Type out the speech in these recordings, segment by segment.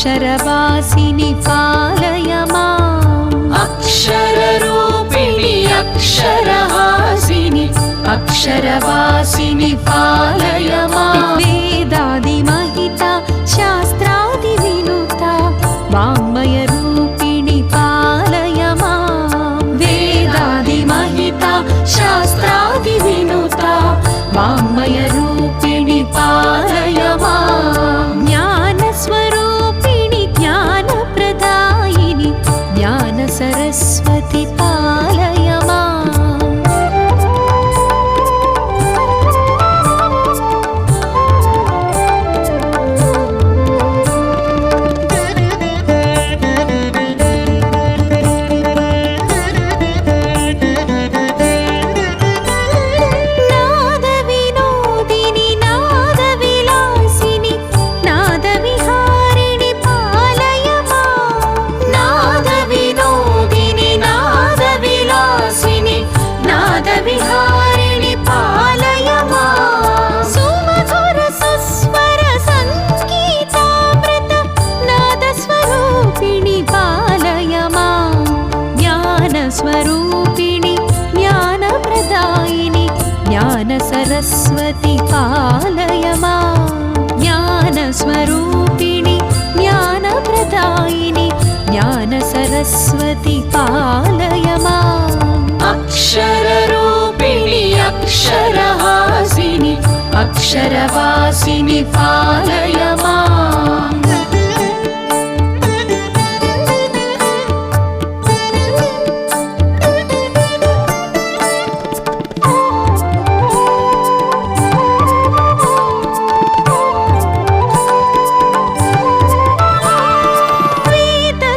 अक्षरवासिनि पालय माम् अक्षररूपिणि अक्षरहासिनि अक्षरवासिनि पालय माम् वेदादिमहिता शास्त्रादिविनुता वाङ्मयरूपिणि पालय माम् वेदादिमहिता शास्त्रादिविनुता वाङ्मयरूपिणि पालय माम् ज्ञानस्वरूपिणि ज्ञानप्रदायिनि ज्ञानसरस्वति पालय माम् नादविनोदिनि नादविलासिनि नादविहारिणि पालय माम् नादविनोदिनि नादविलासिनि नादविहारिणि पालय माम् सुमधुर सुस्वर संगीतामृत नादस्वरूपिणि पालय माम् ज्ञानस्वरूपिणि ज्ञानप्रदायिनि ज्ञानसरस्वति पालय माम् ज्ञानस्वरूपिणि ज्ञानप्रदायिनि ज्ञानसरस्वति पालय माम् अक्षररूपिणि अक्षरहासिनि अक्षरवासिनि पालय माम्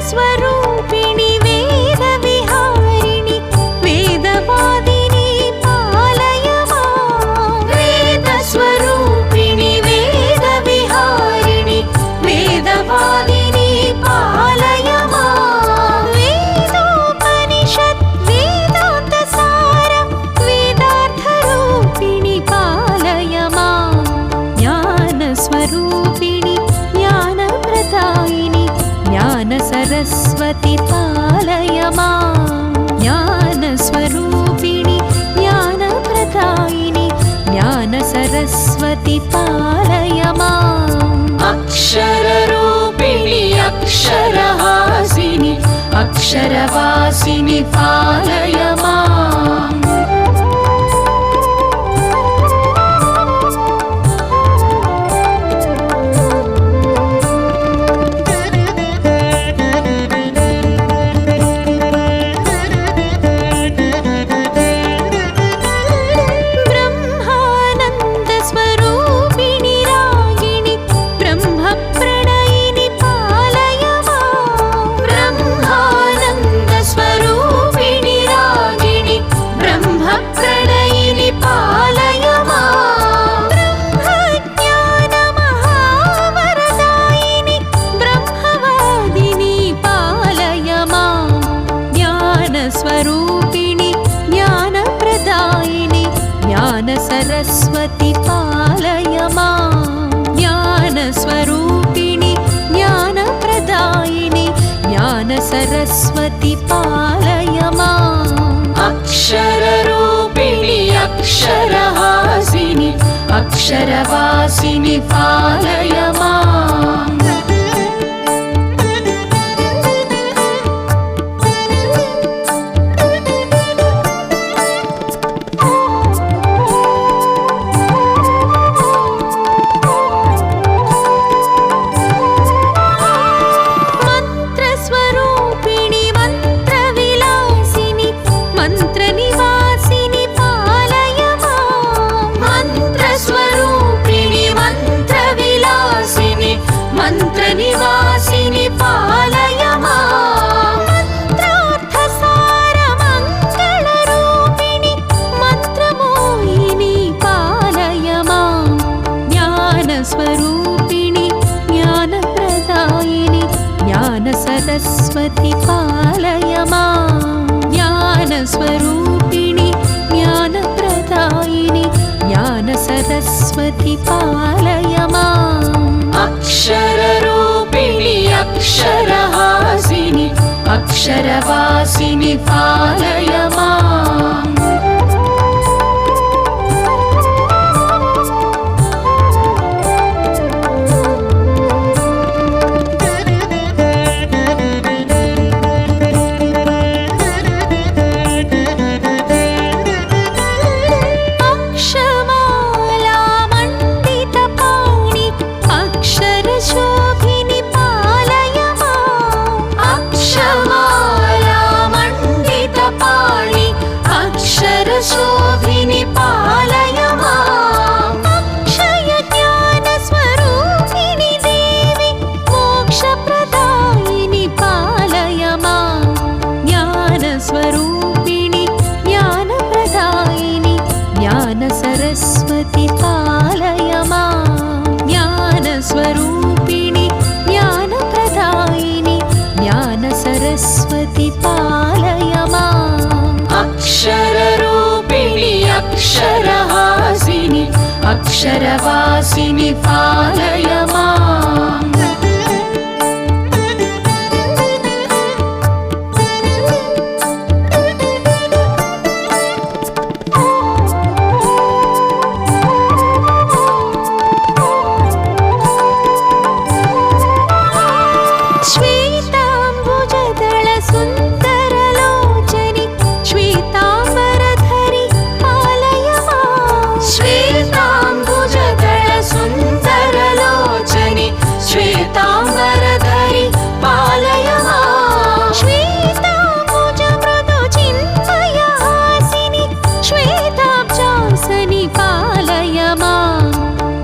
वेदस्वरूपिणि वेदविहारिणि वेदवादिनि पालय माम् वेदस्वरूपिणि वेदविहारिणि वेदवादिनि पालय माम् वेदोपनिषत् वेदान्तसार वेदार्थरूपिणि पालय माम् ज्ञानस्वरूपिणि ज्ञानप्रदायिनि ज्ञानसरस्वति पालय माम् ज्ञानस्वरूपिणि ज्ञानप्रदायिनि ज्ञानसरस्वति पालय माम् अक्षररूपिणि अक्षरहासिनि अक्षरवासिनि पालय माम् ब्रह्मानन्दस्वरूपिणि रागिणि ब्रह्मप्रणयिनि पालय माम् ब्रह्मानन्दस्वरूपिणि रागिणि ब्रह्मप्रणयिनि पालय माम् ब्रह्मज्ञानमहावरदायिनि ब्रह्मवादिनि पालय माम् ज्ञानस्वरूपिणि ज्ञानप्रदायिनि ज्ञानसरस्वति पालय माम् ज्ञानस्वरूपिणि ज्ञानप्रदायिनि ज्ञानसरस्वति पालय माम् अक्षररूपिणि अक्षरहासिनि अक्षरवासिनि पालय माम् मन्त्रस्वरूपिणि मन्त्रविलासिनि मन्त्रनिवासिनि पालय माम् मन्त्रस्वरूपिणि मन्त्रविलासिनि मन्त्रनिवासिनि पालय माम् मन्त्रार्थसारमङ्गलरूपिणि मन्त्रमोहिनि पालय माम् ज्ञानस्वरूपिणि ज्ञानप्रदायिनि ज्ञानसरस्वति पालय माम् ज्ञानस्वरूपिणि ज्ञानप्रदायिनि ज्ञानसरस्वति पालय माम् अक्षररूपिणि अक्षरवासिनि पालय माम् शोभिनि पालय माम् अक्षय ज्ञानस्वरूपिणि देवि मोक्षप्रदायिनि पालय माम् ज्ञानस्वरूपिणि ज्ञानप्रदायिनि ज्ञानसरस्वति पालय माम् ज्ञानस्वरूपिणि ज्ञानप्रदायिनि ज्ञानसरस्वति पालय माम् अक्षररूपिणि अक्षरहासिनि अक्षरवासिनि पालय माम् श्वेताम्बरधरि पालय माम् श्वेताम्बुजमृदुचिन्मयहासिनि श्वेताब्जासनि पालय माम्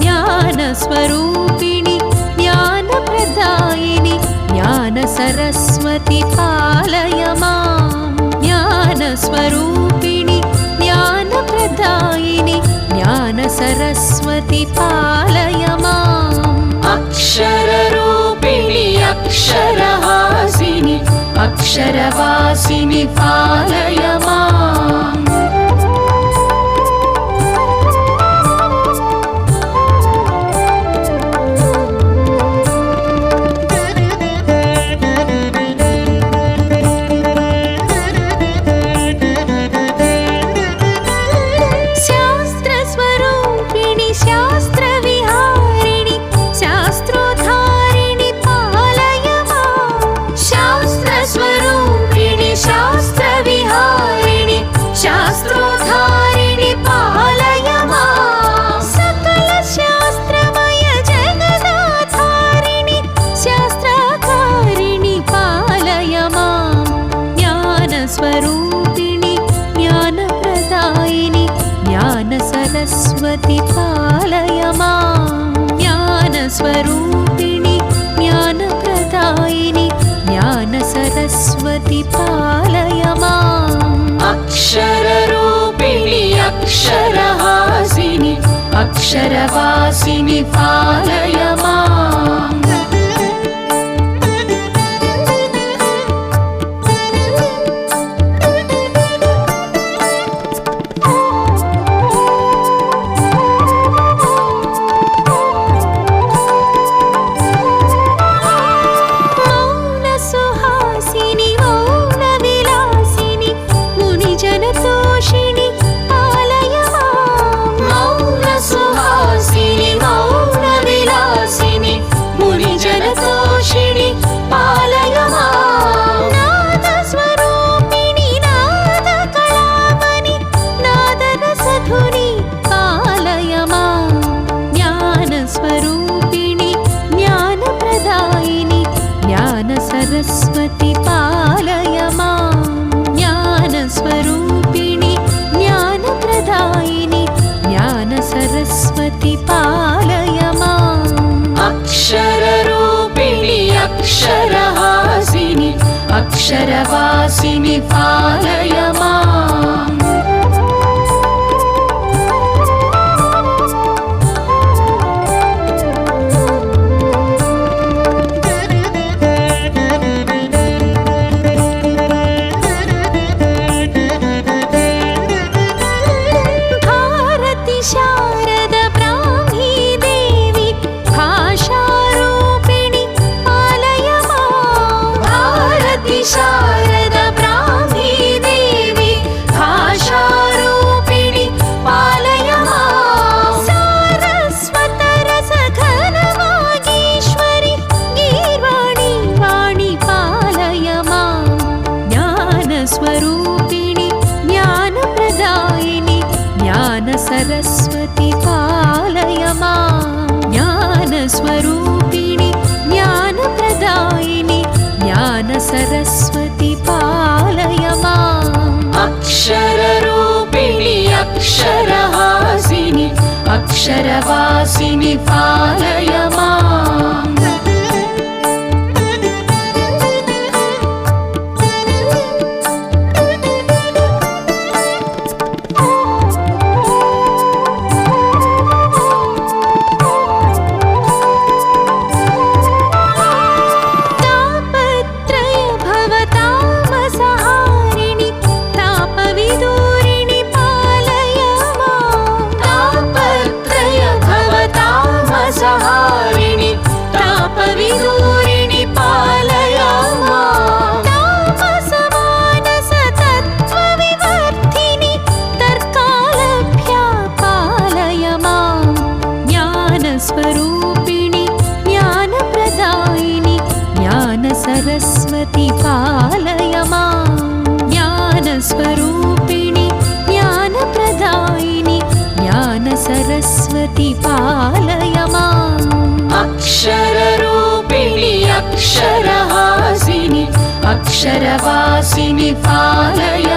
ज्ञानस्वरूपिणि ज्ञानप्रदायिनि ज्ञानसरस्वति पालय माम् ज्ञानस्वरूपिणि ज्ञानप्रदायिनि ज्ञानसरस्वति पालय माम् अक्षररूपिणि अक्षरहासिनि अक्षरवासिनि पालय माम् शास्त्रस्वरूपिणि शास्त्रविहारिणि शास्त्रोद्धारिणि पालय माम् शास्त्रस्वरूपिणि शास्त्रविहारिणि शास्त्रोद्धारिणि पालय माम् सकलशास्त्रमय जगदाधारिणि शास्त्राकारिणि पालय माम् ज्ञानस्वरूपिणि ज्ञानप्रदायिनि ज्ञानसरस्वति पालय माम् ज्ञानस्वरूपिणि ज्ञानप्रदायिनि ज्ञानसरस्वति पालय माम् अक्षररूपिणि अक्षरहासिनि अक्षरवासिनि पालय माम् मौनसुहासिनि मौनविलासिनि मुनिजनतोषिणि पालय माम् मौनसुहासिनि मौनविलासिनि मुनिजनतोषिणि पालय माम् नादस्वरूपिणि नादकलामणि नादरसधुनि पालय माम् ज्ञानस्वरूपिणि ज्ञानप्रदायिनि ज्ञानसरस्वति पालय माम् ज्ञानस्वरूपिणि ज्ञानप्रदायिनि ज्ञानसरस्वति पालय माम् अक्षररूपिणि अक्षरहासिनि अक्षरवासिनि पालय माम् शारद सरस्वति पालय माम् ज्ञानस्वरूपिणि ज्ञानप्रदायिनि ज्ञान सरस्वति पालय माम् अक्षररूपिणि अक्षरहासिनि अक्षरवासिनि पालय माम् सहारिणि तापविदूरिणि पालय माम् तापसमानसतत्त्वविवर्धिनि तर्कालभ्या पालय माम् ज्ञानस्वरूपिणि ज्ञानप्रदायिनि ज्ञानसरस्वति पालय माम् ज्ञानस्वरूपिणि ज्ञानप्रदायिनि ज्ञानसरस्वति पालय माम् अक्षररूपिणि अक्षरहासिनि अक्षरवासिनि पालय